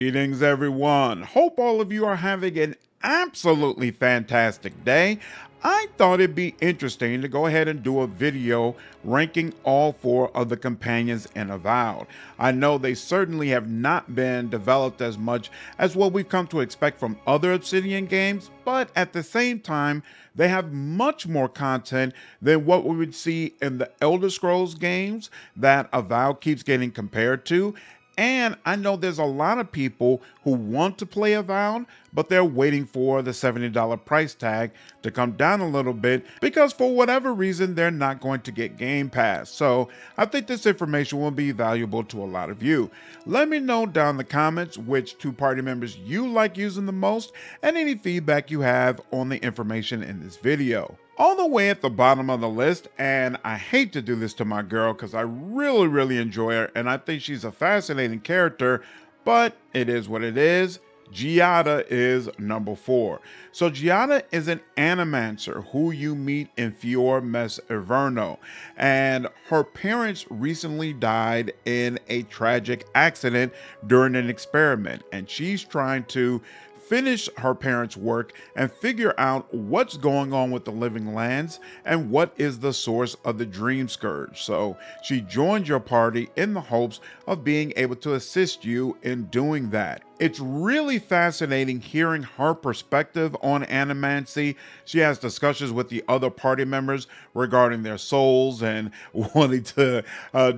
Greetings, everyone. Hope all of you are having an absolutely fantastic day. I thought it'd be interesting to go ahead and do a video ranking all four of the companions in Avowed. I know they certainly have not been developed as much as what we've come to expect from other Obsidian games, but at the same time, they have much more content than what we would see in the Elder Scrolls games that Avowed keeps getting compared to. And I know there's a lot of people who want to play Avowed, but they're waiting for the $70 price tag to come down a little bit because for whatever reason, they're not going to get Game Pass. So I think this information will be valuable to a lot of you. Let me know down in the comments which two party members you like using the most and any feedback you have on the information in this video. All the way at the bottom of the list, and I hate to do this to my girl because I really enjoy her and I think she's a fascinating character, but it is what it is. Giatta is number 4. So Giatta is an animancer who you meet in Fior Mes Inverno, and her parents recently died in a tragic accident during an experiment, and she's trying to finish her parents' work and figure out what's going on with the living lands and what is the source of the dream scourge. So she joined your party in the hopes of being able to assist you in doing that. It's really fascinating hearing her perspective on animancy. She has discussions with the other party members regarding their souls and wanting to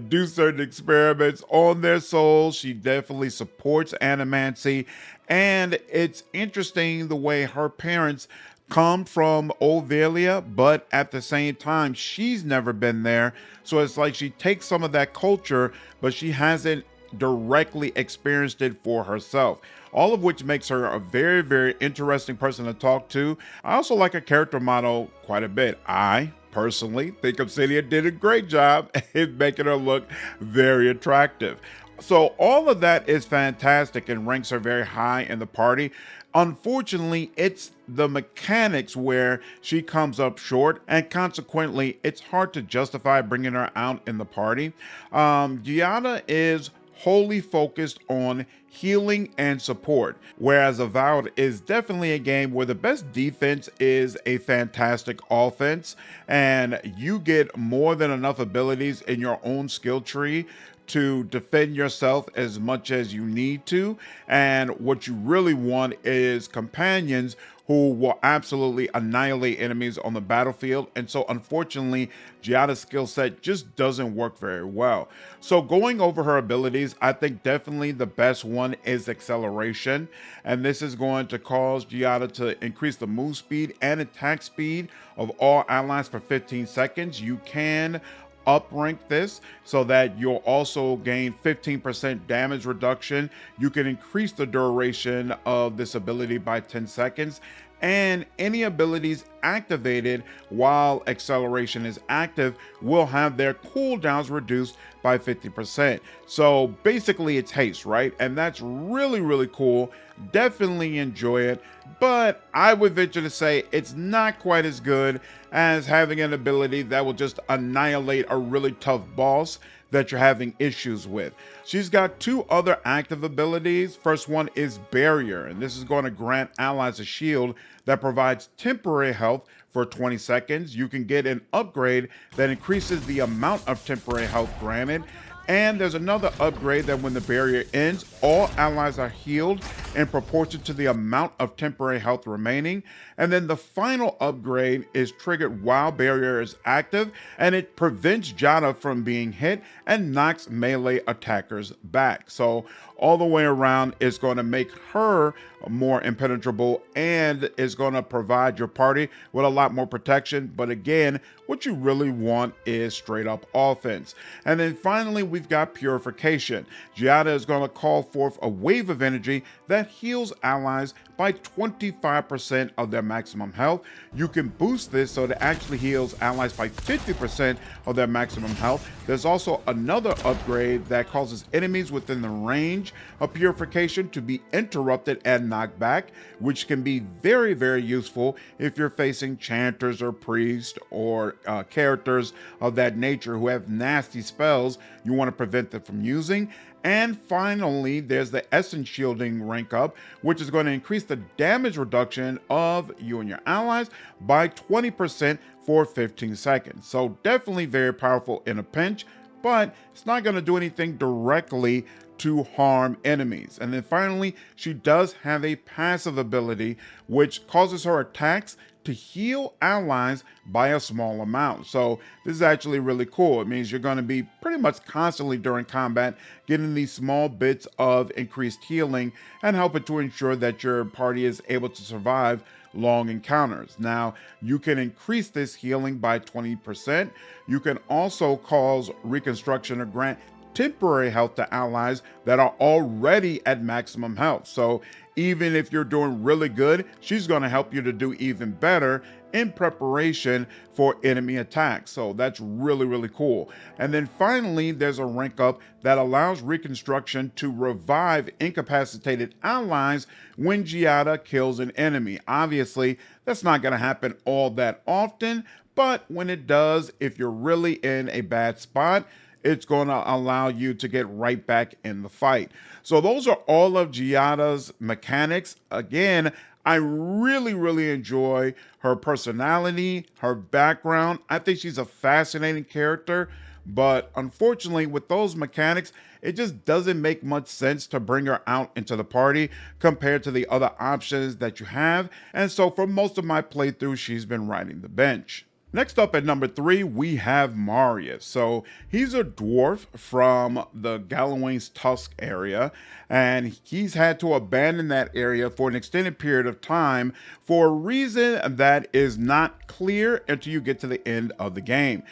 do certain experiments on their souls. She definitely supports animancy. And it's interesting the way her parents come from Ovalia, but at the same time, she's never been there. So it's like she takes some of that culture, but she hasn't directly experienced it for herself. All of which makes her a very interesting person to talk to. I also like her character model quite a bit. I personally think Obsidian did a great job in making her look very attractive. So all of that is fantastic and ranks her very high in the party. Unfortunately, it's the mechanics where she comes up short, and consequently, it's hard to justify bringing her out in the party. Giatta is wholly focused on healing and support, whereas Avowed is definitely a game where the best defense is a fantastic offense, and you get more than enough abilities in your own skill tree to defend yourself as much as you need to. And what you really want is companions who will absolutely annihilate enemies on the battlefield. And so unfortunately, Giatta's skill set just doesn't work very well. So going over her abilities, I think definitely the best one is acceleration. And this is going to cause Giatta to increase the move speed and attack speed of all allies for 15 seconds. You can uprank this so that you'll also gain 15% damage reduction. You can increase the duration of this ability by 10 seconds, and any abilities activated while acceleration is active will have their cooldowns reduced by 50%. So basically it's haste, right? And that's really cool. Definitely enjoy it, but I would venture to say it's not quite as good as having an ability that will just annihilate a really tough boss that you're having issues with. She's got 2 other active abilities. First one is Barrier, and this is going to grant allies a shield that provides temporary health for 20 seconds. You can get an upgrade that increases the amount of temporary health granted. And there's another upgrade that when the barrier ends, all allies are healed in proportion to the amount of temporary health remaining. And then the final upgrade is triggered while barrier is active, and it prevents Giatta from being hit and knocks melee attackers back. So all the way around, it's going to make her more impenetrable and is going to provide your party with a lot more protection. But again, what you really want is straight up offense. And then finally, we've got Purification. Giatta is going to call forth a wave of energy that heals allies by 25% of their maximum health. You can boost this so it actually heals allies by 50% of their maximum health. There's also another upgrade that causes enemies within the range of Purification to be interrupted and knocked back, which can be very useful if you're facing chanters or priests or characters of that nature who have nasty spells you want to prevent them from using. And finally, there's the Essence Shielding rank up, which is going to increase the damage reduction of you and your allies by 20% for 15 seconds. So definitely very powerful in a pinch, but it's not going to do anything directly to harm enemies. And then finally, she does have a passive ability which causes her attacks to heal allies by a small amount. So this is actually really cool. It means you're going to be pretty much constantly during combat getting these small bits of increased healing and helping to ensure that your party is able to survive long encounters. Now, you can increase this healing by 20%. You can also cause reconstruction or grant temporary health to allies that are already at maximum health. So even if you're doing really good, she's going to help you to do even better in preparation for enemy attacks. So that's really, really cool. And then finally, there's a rank up that allows reconstruction to revive incapacitated allies when Giatta kills an enemy. Obviously, that's not going to happen all that often, but when it does, if you're really in a bad spot, it's going to allow you to get right back in the fight. So those are all of Giatta's mechanics. Again, I really, really enjoy her personality, her background. I think she's a fascinating character, but unfortunately with those mechanics, it just doesn't make much sense to bring her out into the party compared to the other options that you have. And so for most of my playthrough, she's been riding the bench. Next up at number 3, we have Marius. So he's a dwarf from the Galloway's Tusk area, and he's had to abandon that area for an extended period of time for a reason that is not clear until you get to the end of the game.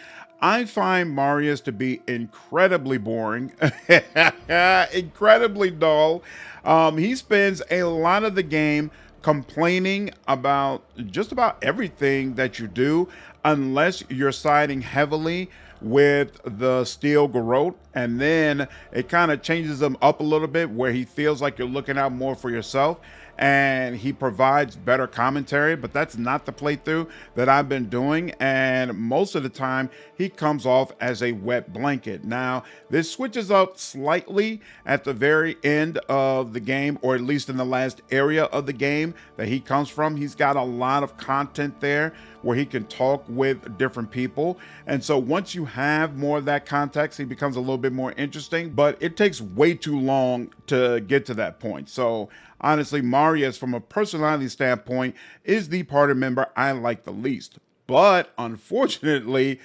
I find Marius to be incredibly boring, incredibly dull. He spends a lot of the game complaining about just about everything that you do, unless you're siding heavily with the steel garrote, and then it kind of changes him up a little bit where he feels like you're looking out more for yourself and he provides better commentary. But that's not the playthrough that I've been doing, and most of the time he comes off as a wet blanket. Now this switches up slightly at the very end of the game, or at least in the last area of the game that he comes from. He's got a lot of content there where he can talk with different people, and so once you have more of that context, he becomes a little bit more interesting, but it takes way too long to get to that point. So honestly, Marius, from a personality standpoint, is the party member I like the least. But unfortunately,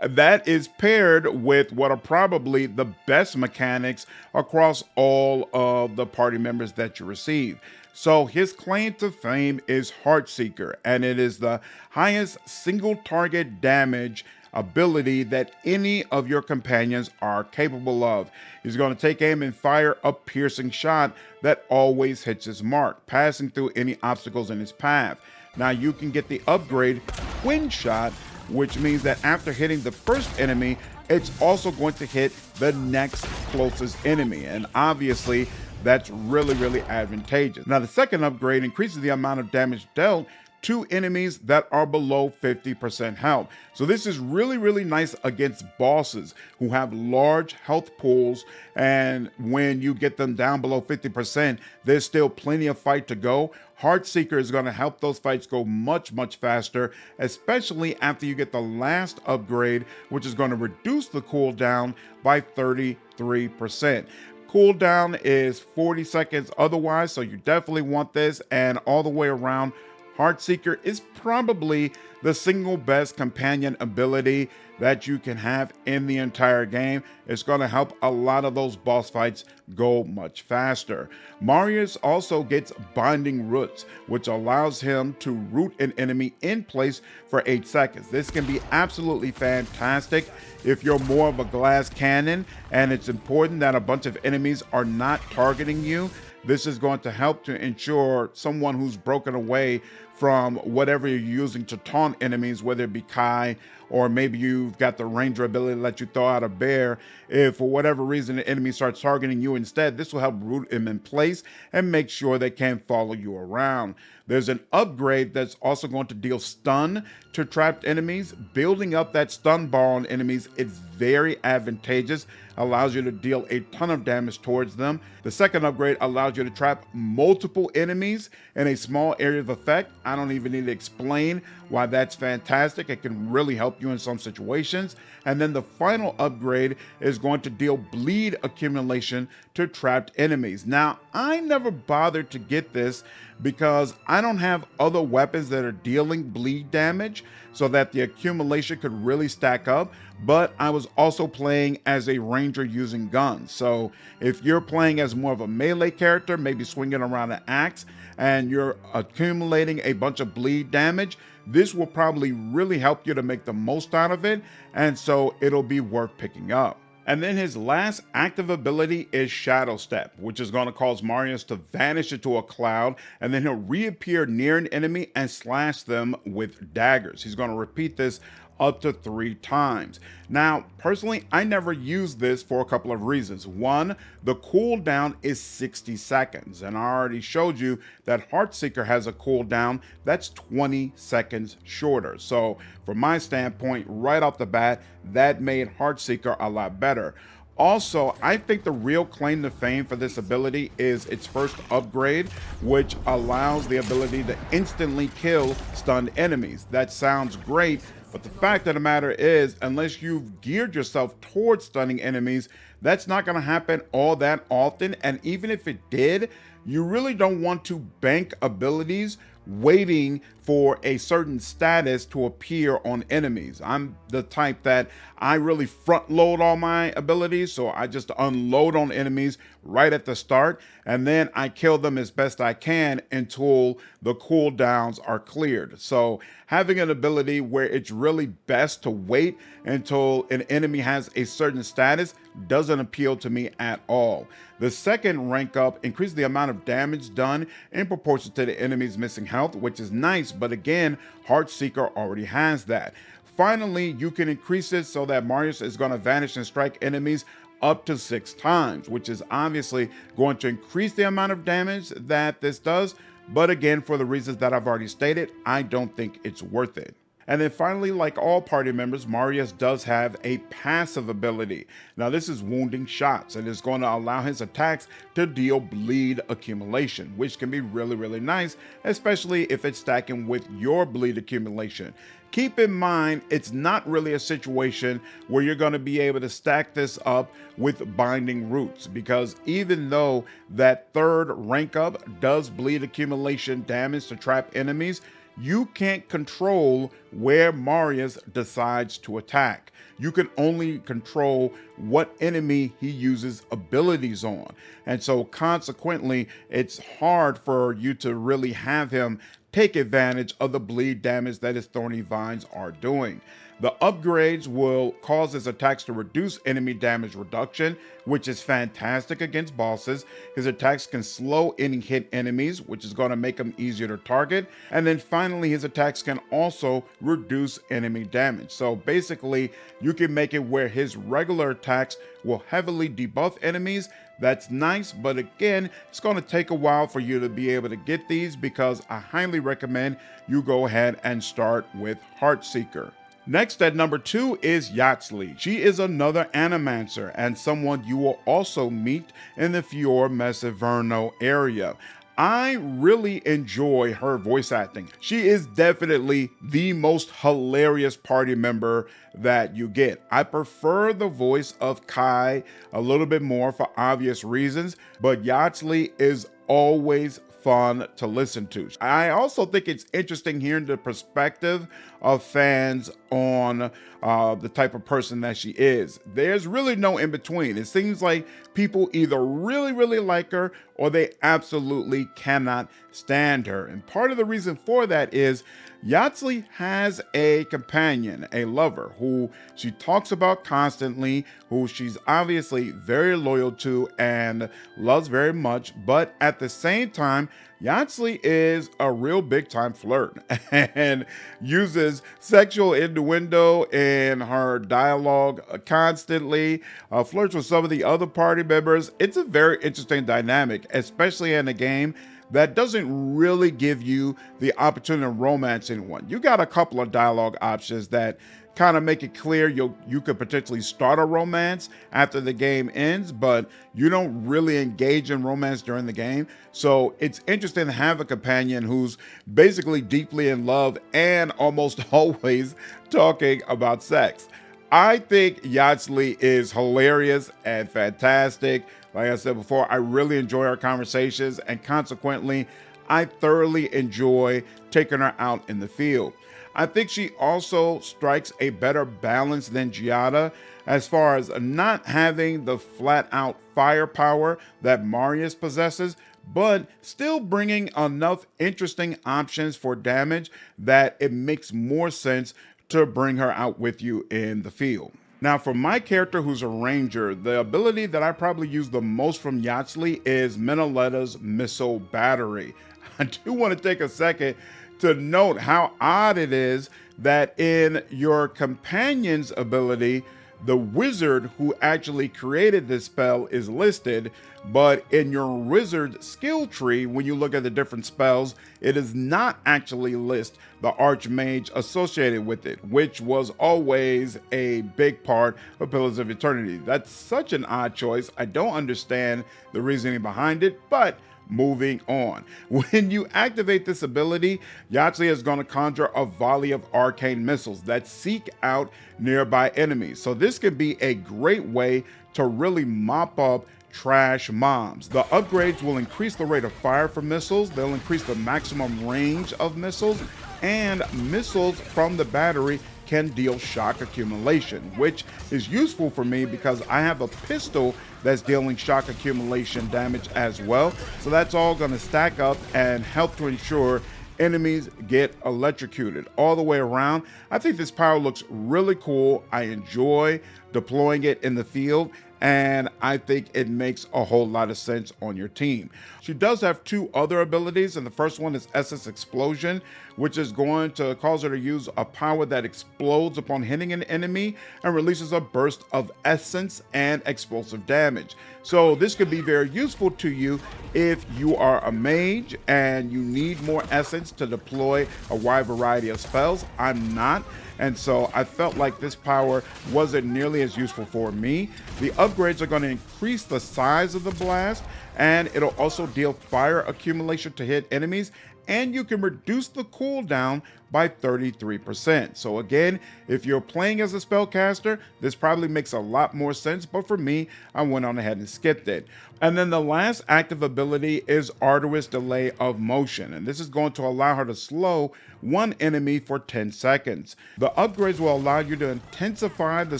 that is paired with what are probably the best mechanics across all of the party members that you receive. So his claim to fame is Heartseeker, and it is the highest single target damage ability that any of your companions are capable of. He's going to take aim and fire a piercing shot that always hits his mark, passing through any obstacles in his path. Now you can get the upgrade Twin Shot, which means that after hitting the first enemy, it's also going to hit the next closest enemy. And obviously, that's really, really advantageous. Now, the second upgrade increases the amount of damage dealt to enemies that are below 50% health. So this is really, really nice against bosses who have large health pools, and when you get them down below 50%, there's still plenty of fight to go. Heartseeker is going to help those fights go much, much faster, especially after you get the last upgrade, which is going to reduce the cooldown by 33%. Cooldown is 40 seconds otherwise, so you definitely want this. And all the way around, Heartseeker is probably the single best companion ability that you can have in the entire game. It's going to help a lot of those boss fights go much faster. Marius also gets Binding Roots, which allows him to root an enemy in place for 8 seconds. This can be absolutely fantastic if you're more of a glass cannon and it's important that a bunch of enemies are not targeting you. This is going to help to ensure someone who's broken away from whatever you're using to taunt enemies, whether it be Kai, or maybe you've got the ranger ability to let you throw out a bear. If for whatever reason the enemy starts targeting you instead, this will help root him in place and make sure they can't follow you around. There's an upgrade that's also going to deal stun to trapped enemies. Building up that stun bar on enemies is very advantageous, allows you to deal a ton of damage towards them. The second upgrade allows you to trap multiple enemies in a small area of effect. I don't even need to explain why that's fantastic. It can really help you in some situations. And then the final upgrade is going to deal bleed accumulation to trapped enemies. Now, I never bothered to get this because I don't have other weapons that are dealing bleed damage so that the accumulation could really stack up, but I was also playing as a ranger using guns. So if you're playing as more of a melee character, maybe swinging around an axe, and you're accumulating a bunch of bleed damage, this will probably really help you to make the most out of it, and so it'll be worth picking up. And then his last active ability is Shadow Step, which is going to cause Marius to vanish into a cloud, and then he'll reappear near an enemy and slash them with daggers. He's going to repeat this up to 3 times. Now, personally, I never use this for a couple of reasons. One, the cooldown is 60 seconds, and I already showed you that Heartseeker has a cooldown that's 20 seconds shorter. So from my standpoint, right off the bat, that made Heartseeker a lot better. Also, I think the real claim to fame for this ability is its first upgrade, which allows the ability to instantly kill stunned enemies. That sounds great, but the fact of the matter is, unless you've geared yourself towards stunning enemies, that's not going to happen all that often. And even if it did, you really don't want to bank abilities waiting for a certain status to appear on enemies. I'm the type that I really front load all my abilities, so I just unload on enemies right at the start, and then I kill them as best I can until the cooldowns are cleared. So having an ability where it's really best to wait until an enemy has a certain status doesn't appeal to me at all. The second rank up increases the amount of damage done in proportion to the enemy's missing health, which is nice, but again, Heartseeker already has that. Finally, you can increase it so that Marius is going to vanish and strike enemies up to 6 times, which is obviously going to increase the amount of damage that this does. But again, for the reasons that I've already stated, I don't think it's worth it. And then finally, like all party members, Marius does have a passive ability. Now this is wounding shots, and it's going to allow his attacks to deal bleed accumulation, which can be really nice, especially if it's stacking with your bleed accumulation. Keep in mind, it's not really a situation where you're going to be able to stack this up with binding roots, because even though that third rank up does bleed accumulation damage to trap enemies, you can't control where Marius decides to attack. You can only control what enemy he uses abilities on. And so consequently, it's hard for you to really have him take advantage of the bleed damage that his Thorny Vines are doing. The upgrades will cause his attacks to reduce enemy damage reduction, which is fantastic against bosses. His attacks can slow any hit enemies, which is going to make them easier to target. And then finally, his attacks can also reduce enemy damage. So basically, you can make it where his regular attacks will heavily debuff enemies. That's nice, but again, it's going to take a while for you to be able to get these, because I highly recommend you go ahead and start with Heartseeker. Next at number 2 is Yatzli. She is another Animancer and someone you will also meet in the Fior Mesiverno area. I really enjoy her voice acting. She is definitely the most hilarious party member that you get. I prefer the voice of Kai a little bit more for obvious reasons, but Yatzli is always fun to listen to. I also think it's interesting hearing the perspective of fans on the type of person that she is. There's really no in between. It seems like people either really like her or they absolutely cannot stand her. And part of the reason for that is Yatzli has a companion, a lover, who she talks about constantly, who she's obviously very loyal to and loves very much, but at the same time, Yatzli is a real big time flirt and uses sexual innuendo in her dialogue constantly, flirts with some of the other party members. It's a very interesting dynamic, especially in a game that doesn't really give you the opportunity to romance anyone. You got a couple of dialogue options that kind of make it clear you could potentially start a romance after the game ends, but you don't really engage in romance during the game. So it's interesting to have a companion who's basically deeply in love and almost always talking about sex. I think Yatzli is hilarious and fantastic. Like I said before, I really enjoy our conversations, and consequently, I thoroughly enjoy taking her out in the field. I think she also strikes a better balance than Giatta as far as not having the flat out firepower that Marius possesses, but still bringing enough interesting options for damage that it makes more sense to bring her out with you in the field. Now, for my character who's a ranger, the ability that I probably use the most from Yatzli is Meneletta's Missile Battery. I do want to take a second to note how odd it is that in your companion's ability, the wizard who actually created this spell is listed, but in your wizard skill tree, when you look at the different spells, it does not actually list the archmage associated with it, which was always a big part of Pillars of Eternity. That's such an odd choice. I don't understand the reasoning behind it, but moving on. When you activate this ability, Yatzli is going to conjure a volley of arcane missiles that seek out nearby enemies. So this could be a great way to really mop up trash mobs. The upgrades will increase the rate of fire for missiles, they'll increase the maximum range of missiles, and missiles from the battery can deal shock accumulation, which is useful for me because I have a pistol that's dealing shock accumulation damage as well. So that's all going to stack up and help to ensure enemies get electrocuted all the way around. I think this power looks really cool. I enjoy deploying it in the field, and I think it makes a whole lot of sense on your team. She does have two other abilities, and the first one is Essence Explosion, which is going to cause her to use a power that explodes upon hitting an enemy and releases a burst of essence and explosive damage. So this could be very useful to you if you are a mage and you need more essence to deploy a wide variety of spells. I'm not, and so I felt like this power wasn't nearly as useful for me. The upgrades are going to increase the size of the blast, and it'll also deal fire accumulation to hit enemies, and you can reduce the cooldown by 33%. So again, if you're playing as a spellcaster, this probably makes a lot more sense, but for me, I went on ahead and skipped it. And then the last active ability is Arduous Delay of Motion, and this is going to allow her to slow one enemy for 10 seconds. The upgrades will allow you to intensify the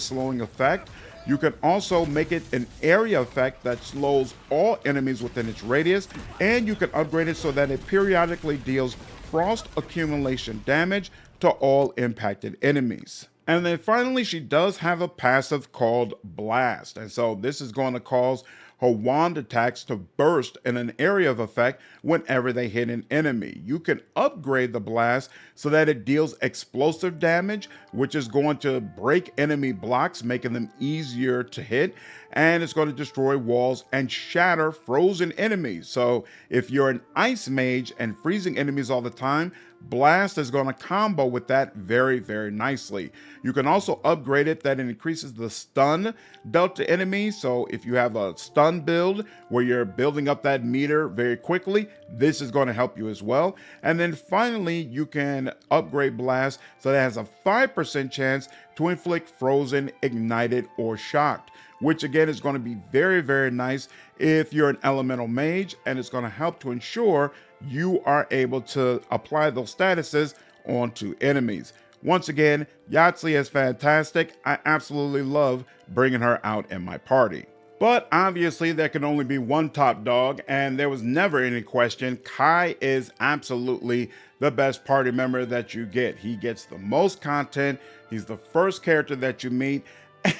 slowing effect. You can also make it an area effect that slows all enemies within its radius, and you can upgrade it so that it periodically deals frost accumulation damage to all impacted enemies. And then finally, she does have a passive called Blast, and so this is going to cause her wand attacks to burst in an area of effect whenever they hit an enemy. You can upgrade the blast so that it deals explosive damage, which is going to break enemy blocks, making them easier to hit, and it's going to destroy walls and shatter frozen enemies. So if you're an ice mage and freezing enemies all the time, Blast is going to combo with that very, very nicely. You can also upgrade it that it increases the stun dealt to enemies. So if you have a stun build where you're building up that meter very quickly, this is going to help you as well. And then finally, you can upgrade Blast so that it has a 5% chance to inflict frozen, ignited, or shocked, which again is going to be very, very nice if you're an elemental mage, and it's going to help to ensure you are able to apply those statuses onto enemies. Once again, Yatzli is fantastic. I absolutely love bringing her out in my party. But obviously there can only be one top dog, and there was never any question. Kai is absolutely the best party member that you get. He gets the most content. He's the first character that you meet.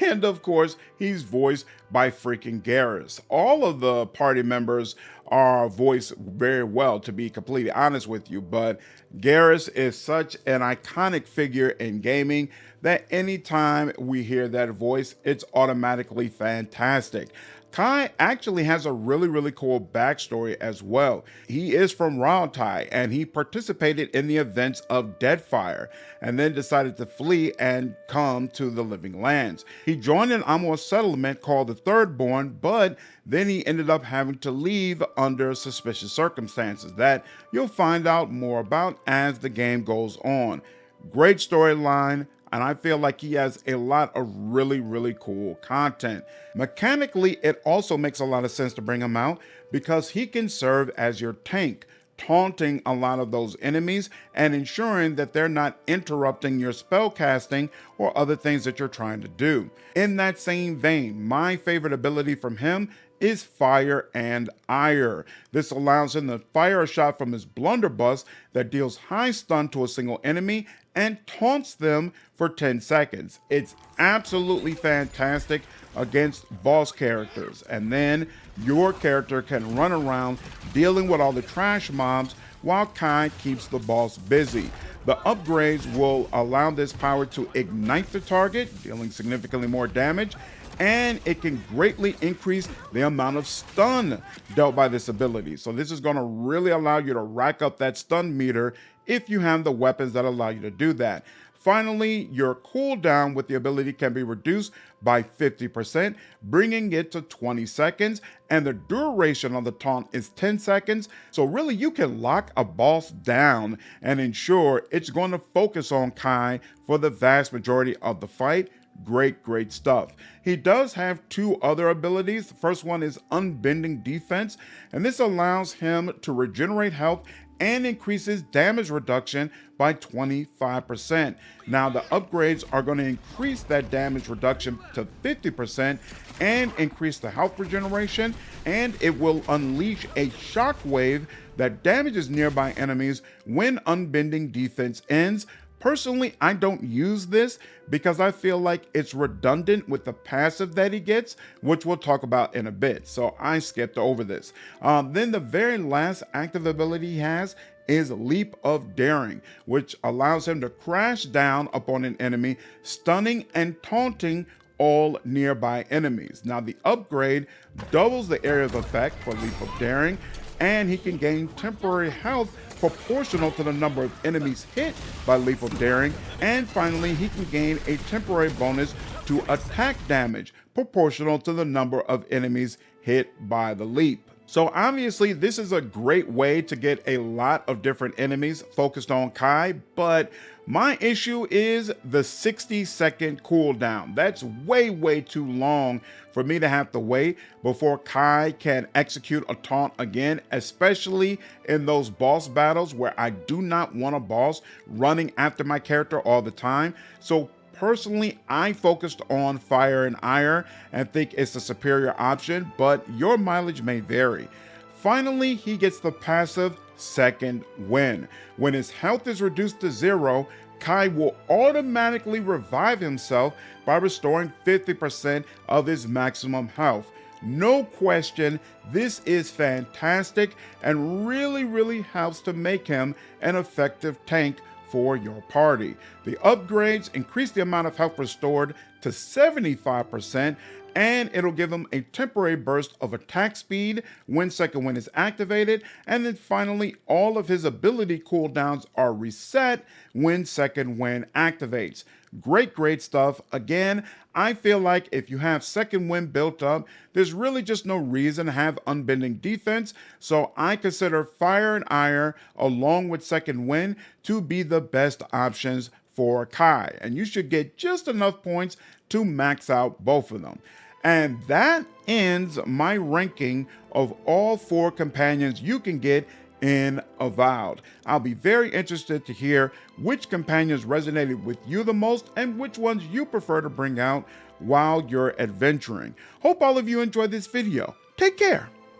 And of course, he's voiced by freaking Garrus. All of the party members are voiced very well, to be completely honest with you, but Garrus is such an iconic figure in gaming that anytime we hear that voice, it's automatically fantastic. Kai actually has a really cool backstory as well. He is from Royalty and he participated in the events of Deadfire and then decided to flee and come to the Living Lands. He joined an Amor settlement called the Thirdborn, but then he ended up having to leave under suspicious circumstances that you'll find out more about as the game goes on. Great storyline, and I feel like he has a lot of really cool content. Mechanically, it also makes a lot of sense to bring him out because he can serve as your tank, taunting a lot of those enemies and ensuring that they're not interrupting your spell casting or other things that you're trying to do. In that same vein, my favorite ability from him is Fire and Ire. This allows him to fire a shot from his blunderbuss that deals high stun to a single enemy and taunts them for 10 seconds. It's absolutely fantastic against boss characters. And then your character can run around dealing with all the trash mobs while Kai keeps the boss busy. The upgrades will allow this power to ignite the target, dealing significantly more damage, and it can greatly increase the amount of stun dealt by this ability. So this is going to really allow you to rack up that stun meter if you have the weapons that allow you to do that. Finally, your cooldown with the ability can be reduced by 50%, bringing it to 20 seconds, and the duration of the taunt is 10 seconds. So really, you can lock a boss down and ensure it's going to focus on Kai for the vast majority of the fight. Great stuff. He does have two other abilities. The first one is Unbending Defense, and this allows him to regenerate health and increases damage reduction by 25%. Now the upgrades are going to increase that damage reduction to 50% and increase the health regeneration, and it will unleash a shockwave that damages nearby enemies when Unbending Defense ends. Personally, I don't use this because I feel like it's redundant with the passive that he gets, which we'll talk about in a bit. So I skipped over this. Then the very last active ability he has is Leap of Daring, which allows him to crash down upon an enemy, stunning and taunting all nearby enemies. Now the upgrade doubles the area of effect for Leap of Daring, and he can gain temporary health proportional to the number of enemies hit by Leap of Daring, and finally he can gain a temporary bonus to attack damage proportional to the number of enemies hit by the leap. So obviously this is a great way to get a lot of different enemies focused on Kai, but my issue is the 60-second cooldown. That's way too long for me to have to wait before Kai can execute a taunt again, especially in those boss battles where I do not want a boss running after my character all the time. So personally, I focused on Fire and Ire and think it's the superior option, but your mileage may vary. Finally, he gets the passive Second Wind. When his health is reduced to 0, Kai will automatically revive himself by restoring 50% of his maximum health. No question, this is fantastic and really helps to make him an effective tank for your party. The upgrades increase the amount of health restored to 75%, and it'll give him a temporary burst of attack speed when Second Wind is activated, and then finally all of his ability cooldowns are reset when Second Wind activates. Great stuff. Again, I feel like if you have Second Wind built up, there's really just no reason to have Unbending Defense, so I consider Fire and Ire along with Second Wind to be the best options for Kai, and you should get just enough points to max out both of them. And that ends my ranking of all 4 companions you can get in Avowed. I'll be very interested to hear which companions resonated with you the most and which ones you prefer to bring out while you're adventuring. Hope all of you enjoyed this video. Take care.